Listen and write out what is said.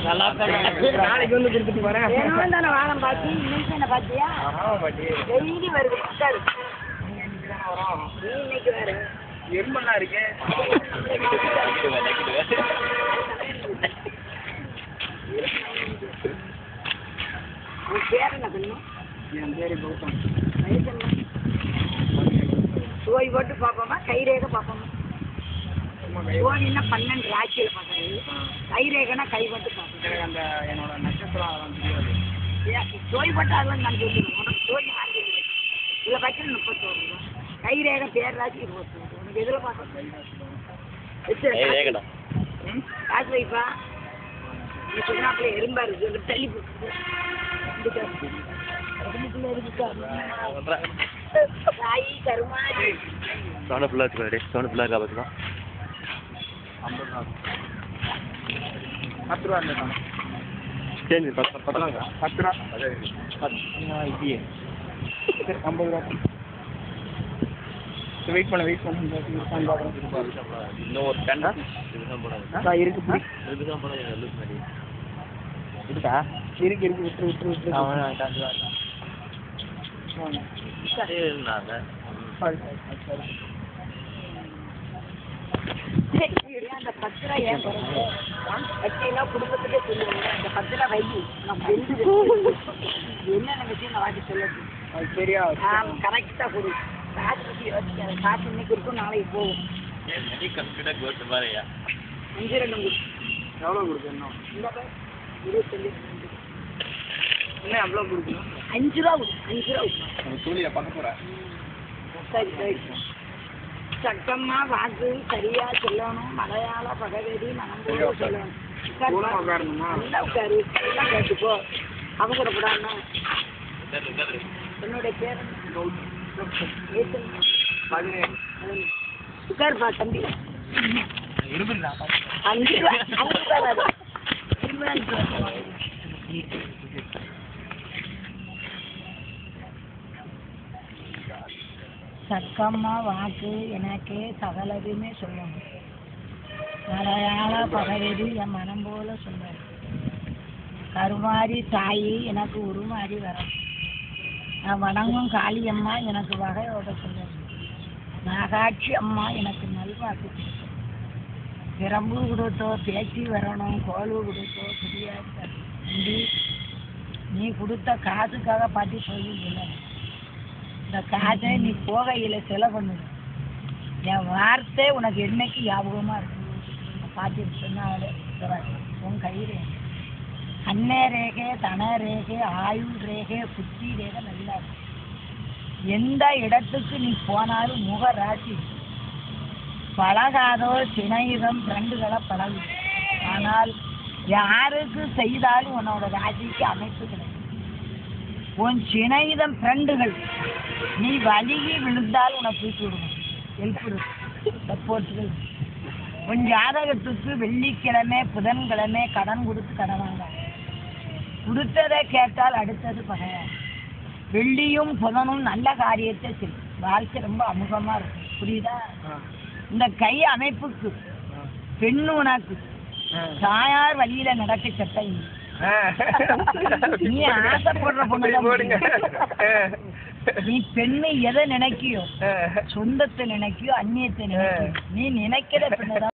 நாளைக்கு வந்து கொடுத்துட்டு போறேன். வேணும் தானே வாரம் பாத்தி இன்னைக்கு என்ன பாத்தியா? டெய்லி வருது உட்காரு. நீ இன்னைக்கு வேற எருமெல்லாம் இருக்கு. உன் பேர் என்ன பண்ணும்? என் பேரு கௌதம். வயசு என்ன? சோய் போட்டு பார்ப்போமா கைரேகை பார்ப்போமா? சோழின்னா 12 ராசியில் பார்க்கறது, கைரேகைனா கை போட்டு பார்ப்போம். எனக்கு அந்த என்னோட நட்சத்திரம் அதெல்லாம் தெரியாது. சோய் போட்டு அதெல்லாம் நான் சொல்லுவேன். உனக்கு சோழி வாங்கி இதில் பட்சம் 31 ரூபா. கைரேகை பேர் ராசி 21. உனக்கு எதில் பார்க்க காசு வைப்பா. நீ சொன்னாப்புல எறும்பா இருக்கு தள்ளி போட்டு தாயி கருமாதி சவுண்ட் ஃபுல்லாக வச்சுக்கோ. சவுண்ட் ஃபுல்லாக இருக்கா பார்த்துக்கலாம். 10 ரூபா இருந்தா சரி 10 ரூபா 10 ரூபா இப்படியே 50 ரூபா. வெயிட் பண்ண இன்னும் ஒரு 10 இருக்கு இருக்கா இருக்கு விட்டு அந்த 10 ரூபா ஏன் குறைஞ்சு கட்சியெல்லாம் குடும்பத்துக்கே சொல்லுவாங்க. அந்த 10 ரூபா வை நம்ம என்னென்ன விஷயம் நான் வாட்டி சொல்லணும். அது சரியா கரெக்டாக கொடு. காசு யோசிக்காது. காசு இன்னைக்கு இருக்கும் நாளைக்கு போகும். 5 2 கொடு. எவ்வளோ கொடுக்கணும்? இந்த 25 என்ன எவ்வளோ கொடுக்கணும்? 5 ரூபா கொடு. 5 ரூபா கொடு. சூழியா பார்க்க போகிறேன். சரி சரி. சட்டமா வாக்கு சரியா சொல்லணும். மலையாள பகவதி மனம்போட சொல்லணும். நல்லா உட்காரு. எல்லாம் கேட்டுப்போ. அவங்க கூட கூடாதுன்னா என்னுடைய பேர் உட்காருப்பா தம்பி. 5 ரூபா 5 ரூபா. சக்கம்மா வாக்கு எனக்கு சகலதுமே சொல்லணும். மலையாள பகவதி என் மனம் போல சொல்லணும். கருமாரி தாயி எனக்கு உருமாறி வரணும். நான் வணங்கும் காளியம்மா எனக்கு வகையோட சொல்லணும். நாகாட்சி அம்மா எனக்கு நல்வாக்கு கொடுக்கணும். பிரம்பு கொடுத்தோ பேச்சு வரணும். கோலு கொடுத்தோ புரியாது. நீ கொடுத்த காசுக்காக பாட்டி சொல்லிக்கல. இந்த காசை நீ போகையில் செலவு பண்ணுது. என் வார்த்தை உனக்கு என்னைக்கு ஞாபகமாக இருக்கு. பாட்டி சொன்னாலே உன் கைரேகை அன்ன ரேகை தன ரேகை ஆயுள் ரேகை புத்தி ரேகை நல்லா இருக்கு. எந்த இடத்துக்கு நீ போனாலும் முக ராசி பழகாதோ சினையுதம் ஃப்ரெண்டுகளை பழகு. ஆனால் யாருக்கு செய்தாலும் உன்னோட ராசிக்கு அமைப்பு கிடையாது. உன் சினையுதம் ஃப்ரெண்டுகள் நீ வலிகி விழுந்தால் உனக்கு தூக்கி விடுவோம். ஹெல்ப் சப்போர்ட்டுகள். உன் ஜாதகத்துக்கு வெள்ளிக்கிழமை புதன்கிழமை கடன் கொடுத்து கடன் வாங்க. கொடுத்ததை கேட்டால் அடுத்தது பகையாது. வெள்ளியும் புதனும் நல்ல காரியத்தை செய்யும். வாழ்க்கை ரொம்ப அமுகமாக இருக்கும். புரியுதா? இந்த கை அமைப்புக்கு பெண்ணு உனக்கு தாயார் வழியில நடக்க சட்டை. நீ ஆசைப்படுற பொண்ணு. நீ பெண்ணு எதை நினைக்கியோ சொந்தத்தை நினைக்கியோ அந்நியத்தை நினைக்கியோ நீ நினைக்கிற பெண்ணுதான்.